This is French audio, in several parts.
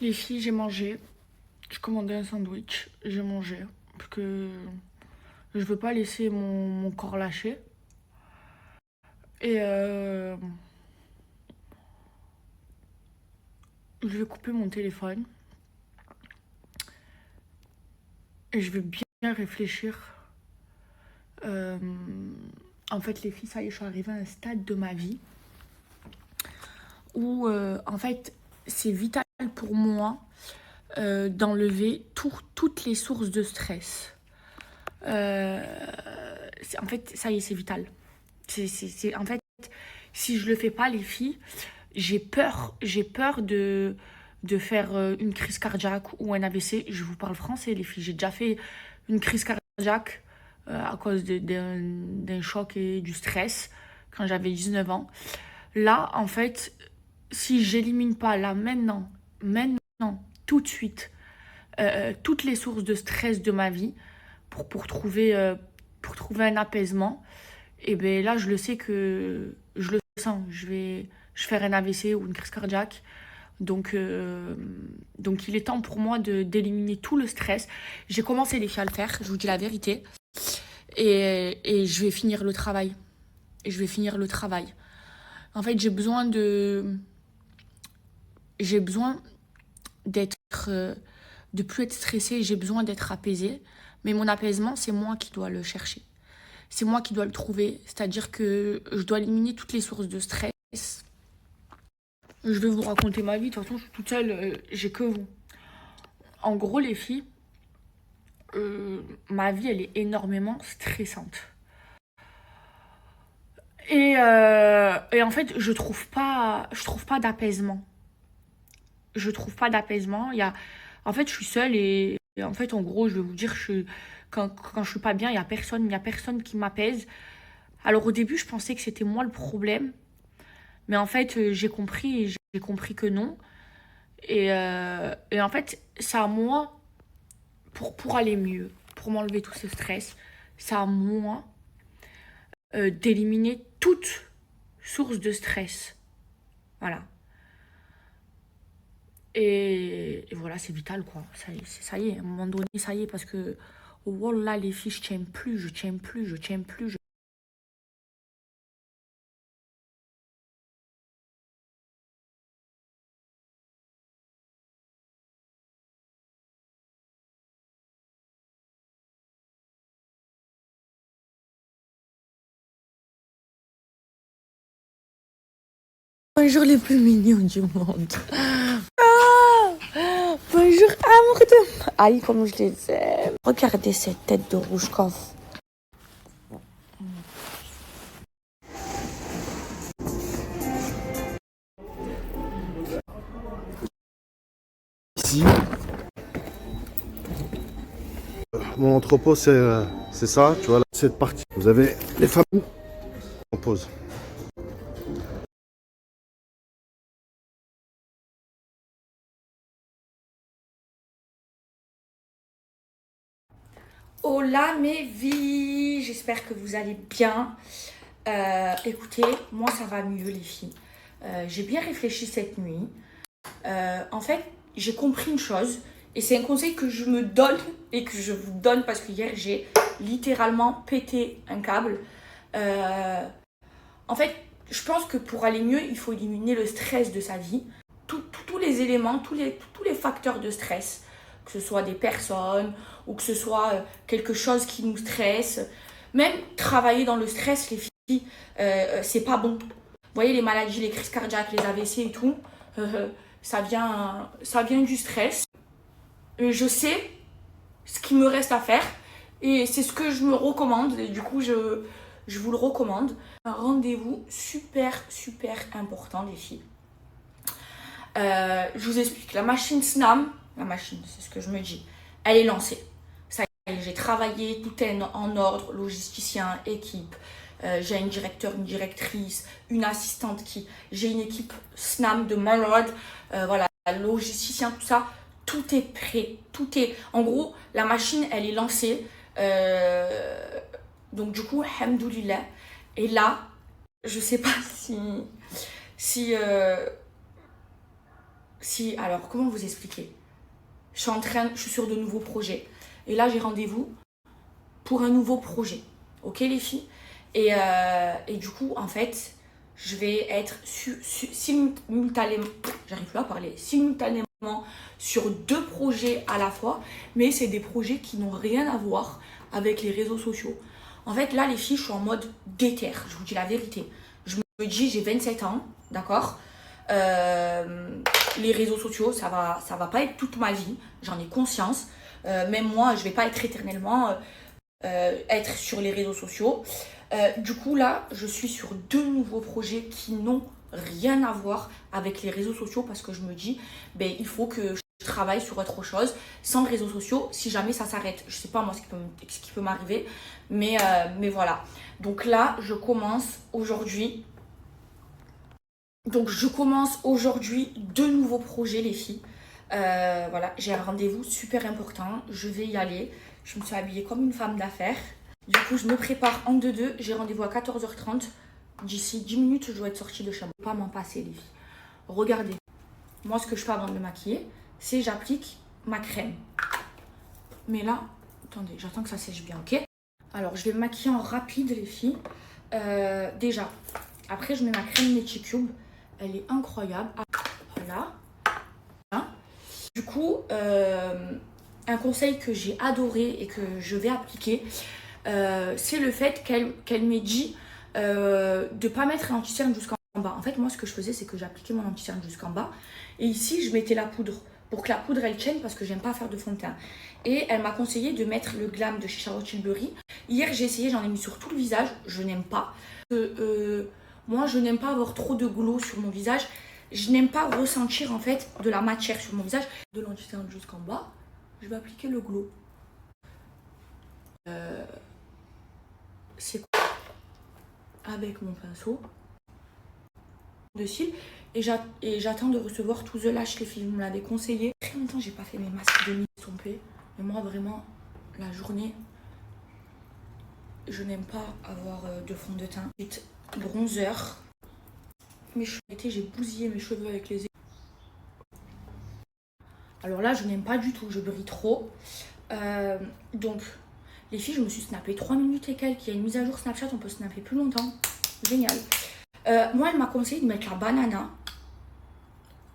Les filles, j'ai mangé. Je commandais un sandwich. J'ai mangé. Parce que je veux pas laisser mon corps lâcher. Et je vais couper mon téléphone. Et je vais bien réfléchir. Euh, en fait, les filles, ça y est, je suis arrivée à un stade de ma vie où, en fait, c'est vital pour moi d'enlever toutes les sources de stress. En fait, ça y est, c'est vital. En fait, si je le fais pas, les filles, j'ai peur de faire une crise cardiaque ou un AVC. Je vous parle français, les filles. J'ai déjà fait une crise cardiaque à cause d'un choc et du stress quand j'avais 19 ans. Là, en fait, si j'élimine pas là, maintenant, tout de suite, toutes les sources de stress de ma vie pour trouver un apaisement, et bien là, je le sais que je le sens. Je vais faire un AVC ou une crise cardiaque. Donc il est temps pour moi d'éliminer tout le stress. J'ai commencé les filles à le faire, je vous dis la vérité. Et je vais finir le travail. Et je vais finir le travail. En fait, j'ai besoin d'être, de plus être stressée. J'ai besoin d'être apaisée. Mais mon apaisement, c'est moi qui dois le chercher. C'est moi qui dois le trouver. C'est-à-dire que je dois éliminer toutes les sources de stress. Je vais vous raconter ma vie. De toute façon, je suis toute seule. J'ai que vous. En gros, les filles, ma vie, elle est énormément stressante. Et en fait, je trouve pas d'apaisement. Je trouve pas d'apaisement. En fait, je suis seule et en fait, en gros, je vais vous dire, quand je suis pas bien, il y a personne qui m'apaise. Alors au début, je pensais que c'était moi le problème, mais en fait, j'ai compris que non. Et en fait, c'est à moi, pour aller mieux, pour m'enlever tout ce stress, c'est à moi d'éliminer toute source de stress. Voilà. Et voilà, c'est vital, quoi. Ça y est, à un moment donné, ça y est, parce que, oh là, les filles, je tiens plus, je tiens plus, je tiens plus. Bonjour les plus mignons du monde. Bonjour, amour de... Aïe, comme je les aime. Regardez cette tête de rouge coffre. Ici, mon entrepôt, c'est ça, tu vois, là, cette partie. Vous avez les femmes en pause. Hola mes vies, j'espère que vous allez bien. Écoutez, moi ça va mieux les filles. J'ai bien réfléchi cette nuit. En fait, j'ai compris une chose et c'est un conseil que je me donne et que je vous donne parce que hier j'ai littéralement pété un câble. Euh, En fait, je pense que pour aller mieux, il faut éliminer le stress de sa vie. Tous les éléments, tous les facteurs de stress, que ce soit des personnes ou que ce soit quelque chose qui nous stresse. Même travailler dans le stress, les filles, c'est pas bon. Vous voyez, les maladies, les crises cardiaques, les AVC et tout, euh, ça vient du stress. Je sais ce qu'il me reste à faire et c'est ce que je me recommande. Et du coup, je vous le recommande. Un rendez-vous super important, les filles. Je vous explique. La machine SNAM, la machine, c'est ce que je me dis, elle est lancée. Ça y est, j'ai travaillé, tout est en ordre, logisticien, équipe. J'ai un directeur, une directrice, une assistante j'ai une équipe SNAM de malade. Voilà, logisticien, tout ça. Tout est prêt. En gros, la machine, elle est lancée. Donc du coup, alhamdoulilah. Et là, je sais pas si Si, alors, comment vous expliquer? Je suis sur de nouveaux projets. Et là, j'ai rendez-vous pour un nouveau projet. Ok, les filles? Et du coup, en fait, je vais être simultanément, j'arrive plus à parler, simultanément sur 2 projets à la fois, mais c'est des projets qui n'ont rien à voir avec les réseaux sociaux. En fait, là, les filles, je suis en mode déter, je vous dis la vérité. Je me dis, j'ai 27 ans, d'accord? Les réseaux sociaux, ça va pas être toute ma vie, j'en ai conscience. Même moi, je vais pas être éternellement être sur les réseaux sociaux. Du coup, là, je suis sur 2 nouveaux projets qui n'ont rien à voir avec les réseaux sociaux parce que je me dis, ben, il faut que je travaille sur autre chose sans réseaux sociaux si jamais ça s'arrête. Je sais pas moi ce qui peut m'arriver, mais voilà. Donc là, je commence aujourd'hui. Donc je commence aujourd'hui 2 nouveaux projets, les filles. Voilà, j'ai un rendez-vous super important. Je vais y aller. Je me suis habillée comme une femme d'affaires. Du coup, je me prépare en 2-2. J'ai rendez-vous à 14h30. D'ici 10 minutes, je dois être sortie de chez moi. Je ne peux pas m'en passer, les filles. Regardez. Moi, ce que je fais avant de me maquiller, c'est j'applique ma crème. Mais là, attendez, j'attends que ça sèche bien, ok? Alors, je vais me maquiller en rapide, les filles. Déjà, après, je mets ma crème Meticube. Elle est incroyable. Voilà. Du coup, un conseil que j'ai adoré et que je vais appliquer, c'est le fait qu'elle m'ait dit de ne pas mettre un anti-cerne jusqu'en bas. En fait, moi, ce que je faisais, c'est que j'appliquais mon anti-cerne jusqu'en bas. Et ici, je mettais la poudre pour que la poudre, elle tienne parce que j'aime pas faire de fond de teint. Et elle m'a conseillé de mettre le Glam de chez Charlotte Tilbury. Hier, j'ai essayé, j'en ai mis sur tout le visage. Je n'aime pas. Moi, je n'aime pas avoir trop de glow sur mon visage. Je n'aime pas ressentir, en fait, de la matière sur mon visage. De l'anti-cerne jusqu'en bas, je vais appliquer le glow. C'est quoi? Avec mon pinceau de cils et j'attends de recevoir tout The Lash, les filles, vous me l'avez conseillé. Très longtemps j'ai pas fait mes masques de nuit estompés, mais moi vraiment la journée je n'aime pas avoir de fond de teint. Bronzer, mes cheveux, j'ai bousillé mes cheveux avec les alors là je n'aime pas du tout, je brille trop. Donc les filles, je me suis snappé 3 minutes et quelques. Il y a une mise à jour Snapchat, on peut snapper plus longtemps. Génial. Moi, elle m'a conseillé de mettre la banana.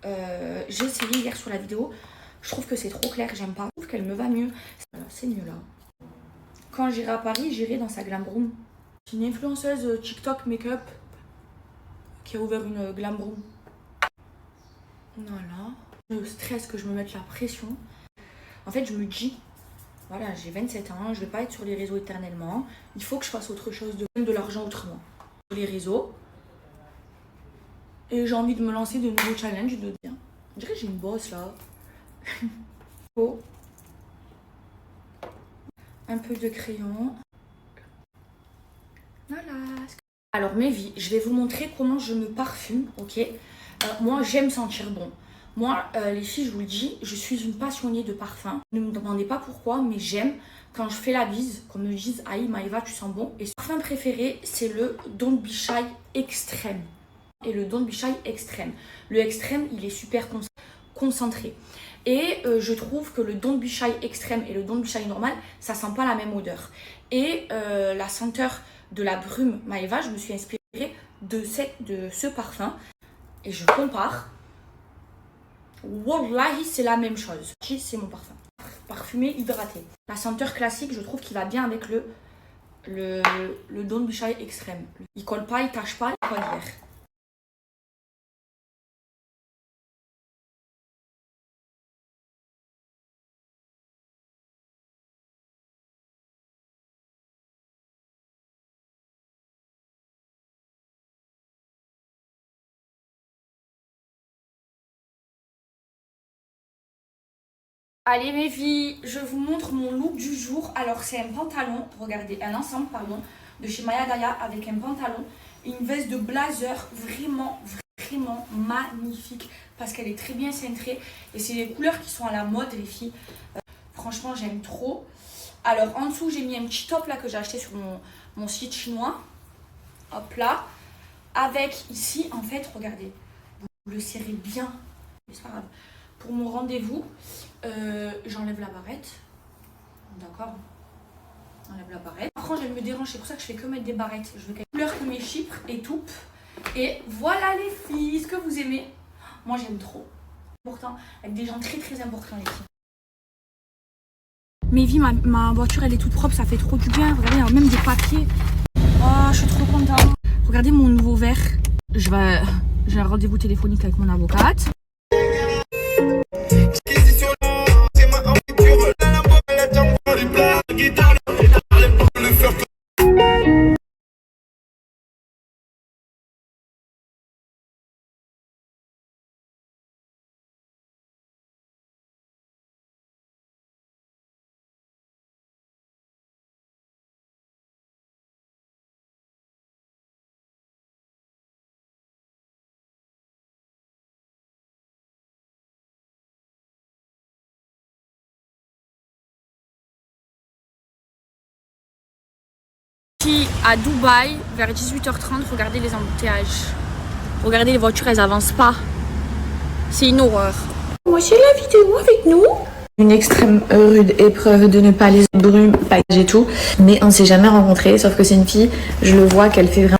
J'ai essayé hier sur la vidéo. Je trouve que c'est trop clair, j'aime pas. Je trouve qu'elle me va mieux. Voilà, c'est mieux là. Quand j'irai à Paris, j'irai dans sa glam room. C'est une influenceuse TikTok make-up qui a ouvert une glam room. Voilà. Le stress que je me mette la pression. En fait, je me dis, voilà, j'ai 27 ans, je vais pas être sur les réseaux éternellement. Il faut que je fasse autre chose, de l'argent autrement. Sur les réseaux. Et j'ai envie de me lancer de nouveaux challenges de bien. Je dirais que j'ai une bosse là. Oh. Un peu de crayon. Voilà. Alors mes vies, je vais vous montrer comment je me parfume, ok? Moi j'aime sentir bon. Moi les filles, je vous le dis, je suis une passionnée de parfum. Ne me demandez pas pourquoi, mais j'aime quand je fais la bise, qu'on me dise Aïe Maëva, tu sens bon. Et son parfum préféré, c'est le Don't Be Shy Extrême. Et le Don't Be Shy Extrême. Le extrême, il est super concentré. Et je trouve que le Don't Be Shy Extrême et le Don't Be Shy normal, ça sent pas la même odeur. Et la senteur de la brume Maëva, je me suis inspirée de ce parfum. Et je compare. Wallahi, c'est la même chose. C'est mon parfum. Parfumé, hydraté. La senteur classique, je trouve qu'il va bien avec le Don't Be Shy Extrême. Il colle pas, il tâche pas, il colle hier. Allez mes filles, je vous montre mon look du jour. Alors c'est un pantalon, regardez, un ensemble pardon, de chez Maya Daya avec un pantalon et une veste de blazer vraiment magnifique parce qu'elle est très bien cintrée et c'est les couleurs qui sont à la mode les filles. Franchement j'aime trop. Alors en dessous j'ai mis un petit top là que j'ai acheté sur mon site chinois. Hop là. Avec ici en fait, regardez, vous le serrez bien. C'est pas grave. Pour mon rendez-vous, j'enlève la barrette. D'accord. J'enlève la barrette. Franchement, elle me dérange, c'est pour ça que je fais que mettre des barrettes. Je veux qu'elle pleure que mes chypres et tout. Et voilà les filles, ce que vous aimez. Moi j'aime trop. Important, avec des gens très très importants les filles. Mais vie, ma voiture elle est toute propre, ça fait trop du bien. Regardez, il y a même des papiers. Oh, je suis trop contente. Regardez mon nouveau verre. J'ai un rendez-vous téléphonique avec mon avocate. À Dubaï, vers 18h30, regardez les embouteillages. Regardez les voitures, elles avancent pas. C'est une horreur. Voici la vidéo avec nous. Une extrême rude épreuve de ne pas les brumes, pas et tout. Mais on s'est jamais rencontrés, sauf que c'est une fille, je le vois qu'elle fait vraiment